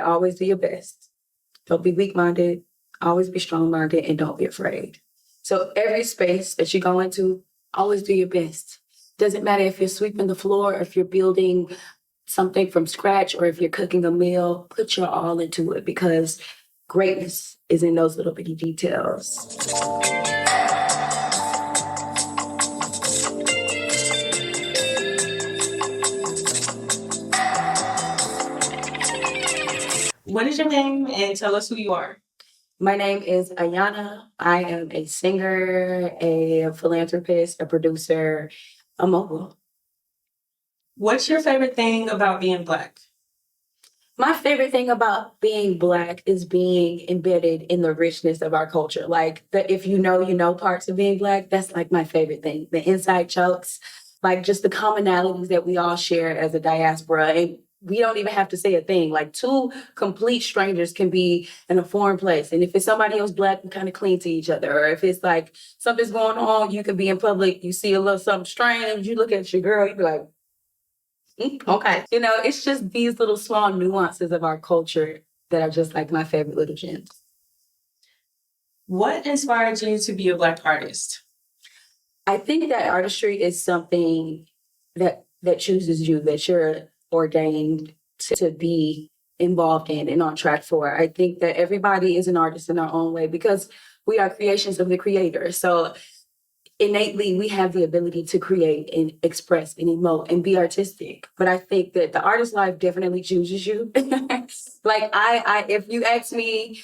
Always do your best. Don't be weak-minded. Always be strong-minded and don't be afraid. So every space that you go into, always do your best. Doesn't matter if you're sweeping the floor, if you're building something from scratch, or if you're cooking a meal, put your all into it because greatness is in those little bitty details. What is your name and tell us who you are? My name is Ayanna. I am a singer, a philanthropist, a producer, a mogul. What's your favorite thing about being Black? My favorite thing about being Black is being embedded in the richness of our culture. Like, if you know parts of being Black, that's like my favorite thing. The inside jokes, like just the commonalities that we all share as a diaspora. And we don't even have to say a thing. Like, two complete strangers can be in a foreign place. And if it's somebody else Black, we kind of cling to each other. Or if it's like something's going on, you could be in public, you see a little something strange, you look at your girl, you be like, okay. It's just these little small nuances of our culture that are just like my favorite little gems. What inspired you to be a Black artist? I think that artistry is something that chooses you, that you're ordained to be involved in and on track for. I think that everybody is an artist in our own way because we are creations of the Creator. So innately, we have the ability to create and express and emote and be artistic. But I think that the artist life definitely chooses you. Like if you ask me,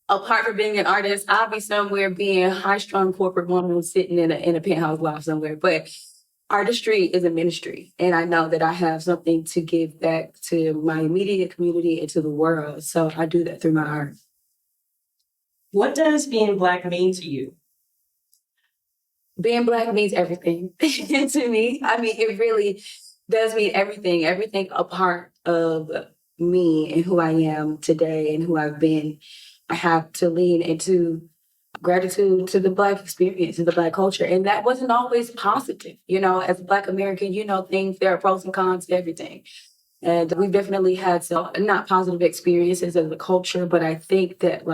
apart from being an artist, I'll be somewhere being high-strung corporate woman sitting in a penthouse loft somewhere. But artistry is a ministry, and I know that I have something to give back to my immediate community and to the world. So I do that through my art. What does being Black mean to you? Being Black means everything to me. I mean, it really does mean everything, everything a part of me and who I am today and who I've been. I have to lean into gratitude to the Black experience and the Black culture. And that wasn't always positive. As a Black American, there are pros and cons to everything. And we've definitely had some not positive experiences as a culture, but I think that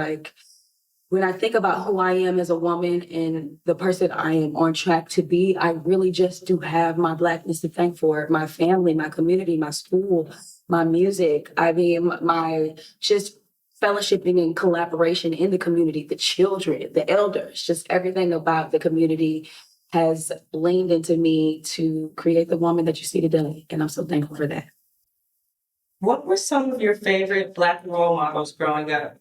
when I think about who I am as a woman and the person I am on track to be, I really just do have my Blackness to thank for. My family, my community, my school, my music. I mean, my just fellowshipping and collaboration in the community, the children, the elders, just everything about the community has leaned into me to create the woman that you see today. And I'm so thankful for that. What were some of your favorite Black role models growing up?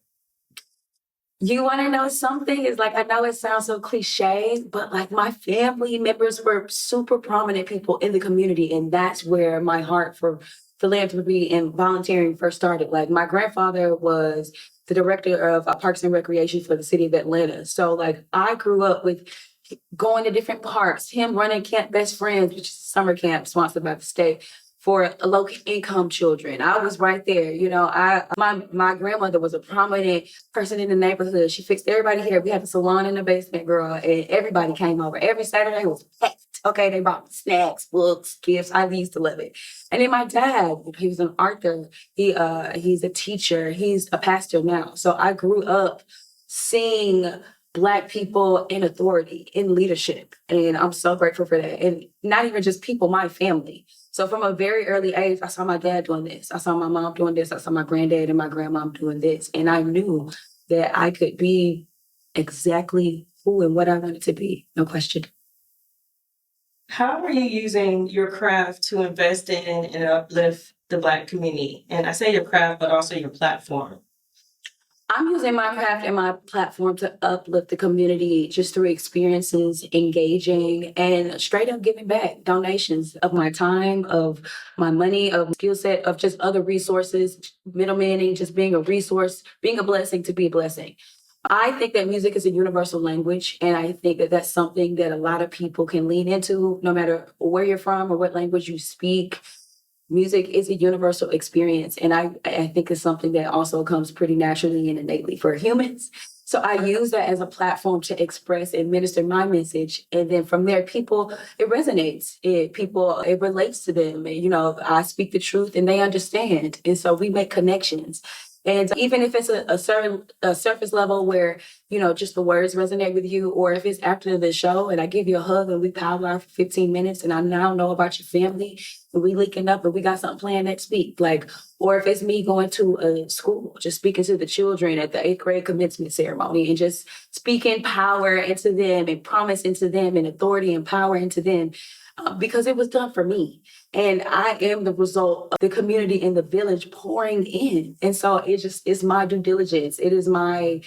You want to know something? It's like, I know it sounds so cliche, but like my family members were super prominent people in the community. And that's where my heart for philanthropy and volunteering first started. Like, my grandfather was the director of Parks and Recreation for the city of Atlanta. So like, I grew up with going to different parks, him running Camp Best Friends, which is a summer camp sponsored by the state for low income children. I was right there. My grandmother was a prominent person in the neighborhood. She fixed everybody hair. We had a salon in the basement, girl, and everybody came over. Every Saturday was packed. Okay, they brought snacks, books, gifts. I used to love it. And then my dad, he was an author. He's a teacher. He's a pastor now. So I grew up seeing Black people in authority, in leadership. And I'm so grateful for that. And not even just people, my family. So from a very early age, I saw my dad doing this. I saw my mom doing this. I saw my granddad and my grandmom doing this. And I knew that I could be exactly who and what I wanted to be. No question. How are you using your craft to invest in and uplift the Black community? And I say your craft, but also your platform. I'm using my craft and my platform to uplift the community just through experiences, engaging, and straight up giving back donations of my time, of my money, of skill set, of just other resources, middlemaning, just being a resource, being a blessing to be a blessing. I think that music is a universal language, and I think that that's something that a lot of people can lean into, no matter where you're from or what language you speak. Music is a universal experience, and I think it's something that also comes pretty naturally and innately for humans. So I use that as a platform to express and minister my message. And then from there, people, it resonates. It relates to them. I speak the truth and they understand. And so we make connections. And even if it's a certain a surface level where, just the words resonate with you, or if it's after the show and I give you a hug and we power for 15 minutes and I now know about your family and we linking up and we got something planned next week. Like, or if it's me going to a school, just speaking to the children at the 8th grade commencement ceremony and just speaking power into them and promise into them and authority and power into them, because it was done for me. And I am the result of the community in the village pouring in. And so it's my due diligence. It is my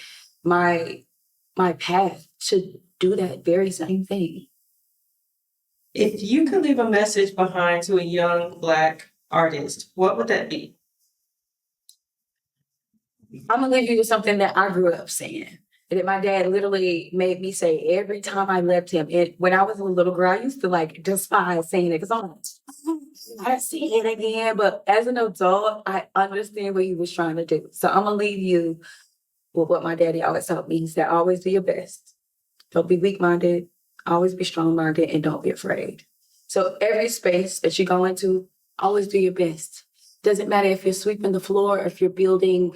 path to do that very same thing. If you could leave a message behind to a young Black artist, what would that be? I'm gonna leave you with something that I grew up saying. That my dad literally made me say every time I left him. When I was a little girl, I used to like despise saying it because I'm like, I don't see it again. But as an adult, I understand what he was trying to do. So I'm gonna leave you with what my daddy always told me. He said, always do your best. Don't be weak-minded, always be strong-minded, and don't be afraid. So every space that you go into, always do your best. Doesn't matter if you're sweeping the floor, if you're building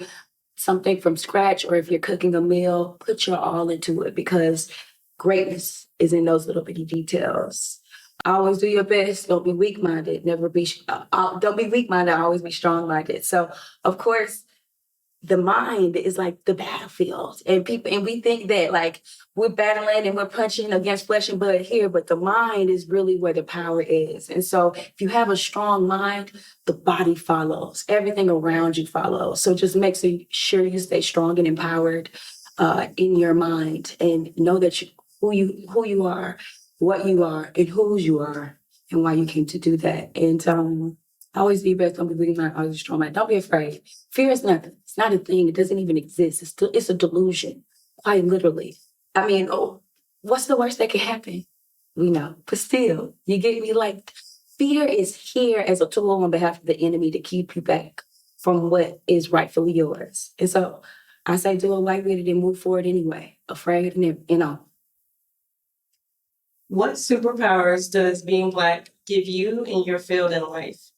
something from scratch, or if you're cooking a meal, put your all into it because greatness is in those little bitty details. Always do your best. Don't be weak-minded. Don't be weak-minded. Always be strong-minded. So, of course, the mind is like the battlefield, and we think that like we're battling and we're punching against flesh and blood here, but the mind is really where the power is. And so if you have a strong mind, the body follows, everything around you follows. So just make sure you stay strong and empowered in your mind, and know that who you are, what you are, and whose you are, and why you came to do that. And always be best. Don't be weak minded. Always strong minded. Don't be afraid. Fear is nothing. It's not a thing. It doesn't even exist. It's a delusion, quite literally. I mean, what's the worst that can happen? We know, but still, you get me. Like, fear is here as a tool on behalf of the enemy to keep you back from what is rightfully yours. And so, I say, do a white with it and move forward anyway. Afraid and. What superpowers does being Black give you in your field in life?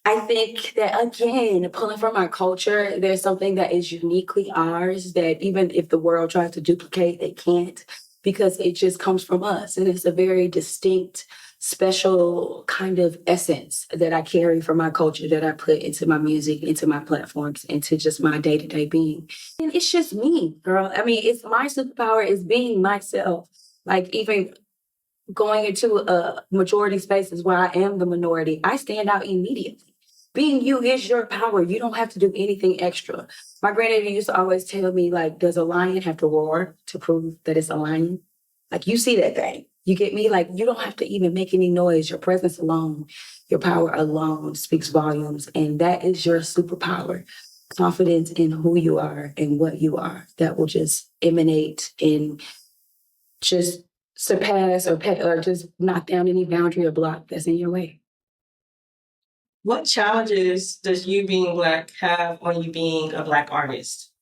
I think that, again, pulling from our culture, there's something that is uniquely ours that even if the world tries to duplicate, they can't, because it just comes from us. And it's a very distinct, special kind of essence that I carry from my culture that I put into my music, into my platforms, into just my day-to-day being. And it's just me, girl. I mean, it's my superpower is being myself. Like, even going into a majority spaces where I am the minority, I stand out immediately. Being you is your power. You don't have to do anything extra. My granddaddy used to always tell me, like, does a lion have to roar to prove that it's a lion? Like, you see that thing. You get me? Like, you don't have to even make any noise. Your presence alone, your power alone speaks volumes. And that is your superpower. Confidence in who you are and what you are. That will just emanate and just surpass or just knock down any boundary or block that's in your way. What challenges does you being Black have on you being a Black artist?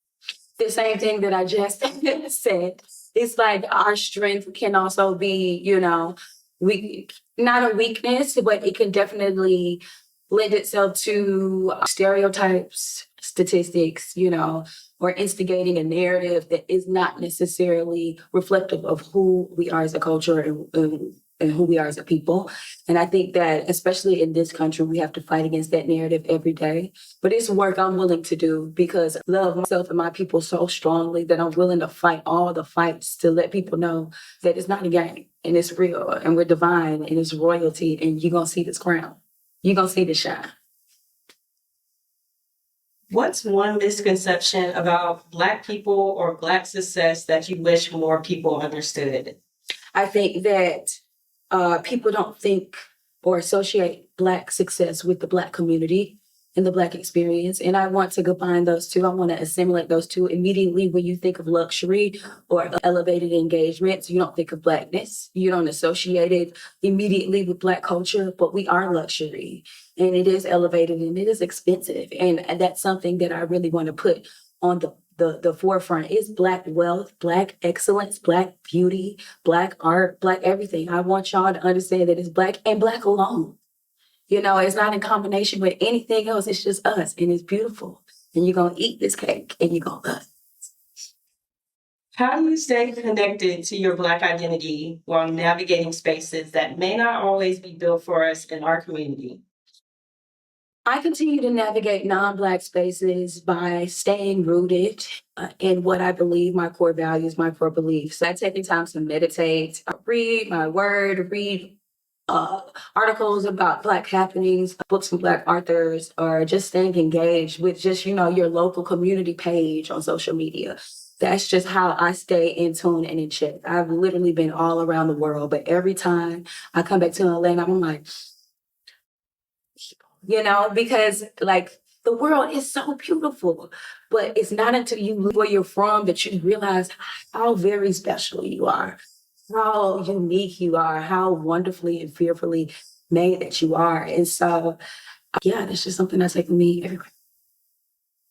The same thing that I just said. It's like our strength can also be, not a weakness, but it can definitely lend itself to stereotypes, statistics, or instigating a narrative that is not necessarily reflective of who we are as a culture and who we are as a people. And I think that, especially in this country, we have to fight against that narrative every day. But it's work I'm willing to do because I love myself and my people so strongly that I'm willing to fight all the fights to let people know that it's not a game and it's real and we're divine and it's royalty and you're going to see this crown. You're going to see the shine. What's one misconception about Black people or Black success that you wish more people understood? I think that people don't think or associate Black success with the Black community and the Black experience. And I want to combine those two. I want to assimilate those two. Immediately when you think of luxury or elevated engagements, you don't think of Blackness. You don't associate it immediately with Black culture, but we are luxury. And it is elevated and it is expensive. And that's something that I really want to put on the forefront is Black wealth, Black excellence, Black beauty, Black art, Black everything. I want y'all to understand that it's Black and Black alone. It's not in combination with anything else. It's just us and it's beautiful. and you're going to eat this cake and you're going to love it. How do you stay connected to your Black identity while navigating spaces that may not always be built for us in our community? I continue to navigate non-Black spaces by staying rooted in what I believe, my core values, my core beliefs. I take the time to meditate, read my word, read articles about Black happenings, books from Black authors, or just staying engaged with just, your local community page on social media. That's just how I stay in tune and in check. I've literally been all around the world, but every time I come back to Atlanta, I'm like, because like the world is so beautiful, but it's not until you leave where you're from that you realize how very special you are, how unique you are, how wonderfully and fearfully made that you are. And so, yeah, that's just something that's taken me everywhere.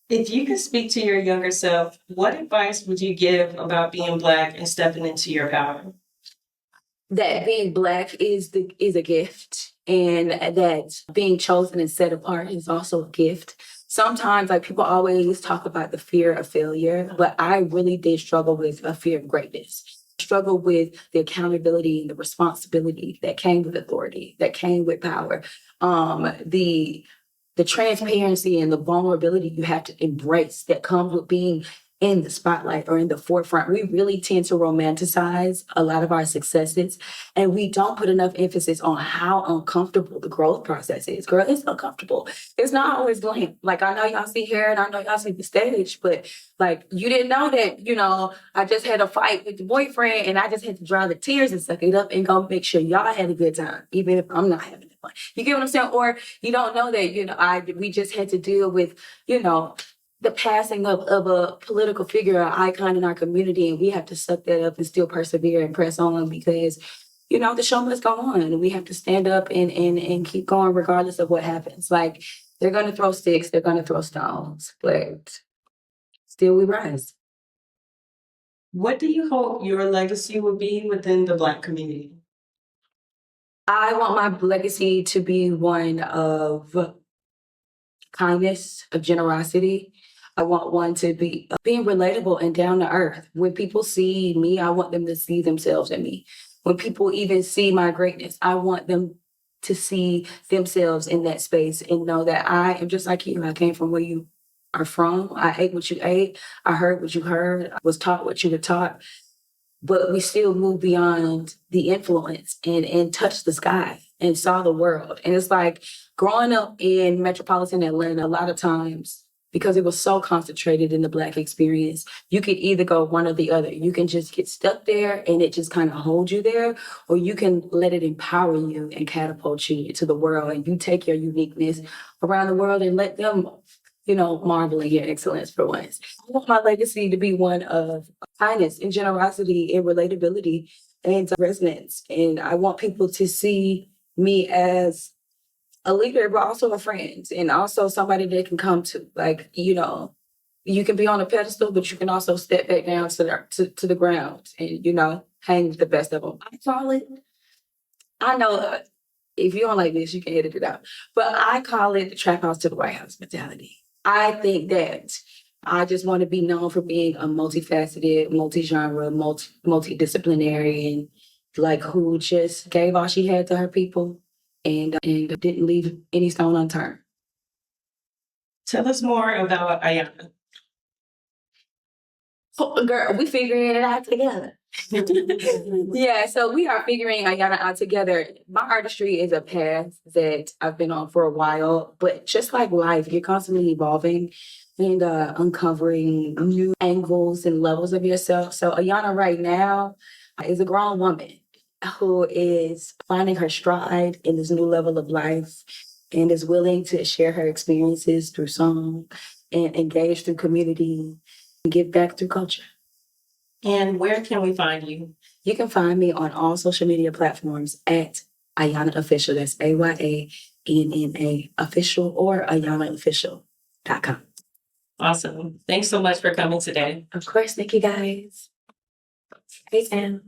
If you could speak to your younger self, what advice would you give about being Black and stepping into your power? That being Black is a gift, and that being chosen and set apart is also a gift. Sometimes, like, people always talk about the fear of failure, but I really did struggle with a fear of greatness. Struggle with the accountability and the responsibility that came with authority, that came with power. The transparency and the vulnerability you have to embrace that comes with being in the spotlight or in the forefront. We really tend to romanticize a lot of our successes, and we don't put enough emphasis on how uncomfortable the growth process is. Girl, it's uncomfortable. It's not always glam. Like, I know y'all see here and I know y'all see the stage, but like, you didn't know that, I just had a fight with the boyfriend and I just had to dry the tears and suck it up and go make sure y'all had a good time, even if I'm not having fun. You get what I'm saying? Or you don't know that, we just had to deal with, the passing of a political figure, an icon in our community, and we have to suck that up and still persevere and press on because, the show must go on, and we have to stand up and keep going regardless of what happens. Like, they're going to throw sticks, they're going to throw stones, but still we rise. What do you hope your legacy will be within the Black community? I want my legacy to be one of kindness, of generosity. I want one to be being relatable and down to earth. When people see me, I want them to see themselves in me. When people even see my greatness, I want them to see themselves in that space and know that I am just like you. I came from where you are from. I ate what you ate. I heard what you heard. I was taught what you were taught. But we still move beyond the influence and touched the sky and saw the world. And it's like growing up in metropolitan Atlanta, a lot of times, because it was so concentrated in the Black experience, you could either go one or the other. You can just get stuck there and it just kind of holds you there, or you can let it empower you and catapult you to the world. And you take your uniqueness around the world and let them, marvel in your excellence for once. I want my legacy to be one of kindness and generosity and relatability and resonance. And I want people to see me as a leader, but also a friend, and also somebody they can come to. Like, you can be on a pedestal, but you can also step back down to the ground and, hang with the best of them. I know if you don't like this, you can edit it out. But I call it the trap house to the White House mentality. I think that I just want to be known for being a multifaceted, multi-genre, multidisciplinary, and like who just gave all she had to her people and didn't leave any stone unturned. Tell us more about Ayanna. Oh, girl, we figuring it out together. Yeah, so we are figuring Ayanna out together. My artistry is a path that I've been on for a while, but just like life, you're constantly evolving and uncovering new angles and levels of yourself. So Ayanna right now is a grown woman who is finding her stride in this new level of life and is willing to share her experiences through song and engage through community and give back through culture. And where can we find you? You can find me on all social media platforms at Ayanna Official. That's AYANNA Official, or AyannaOfficial.com. Awesome. Thanks so much for coming today. Of course. Thank you, guys. Hey, Sam.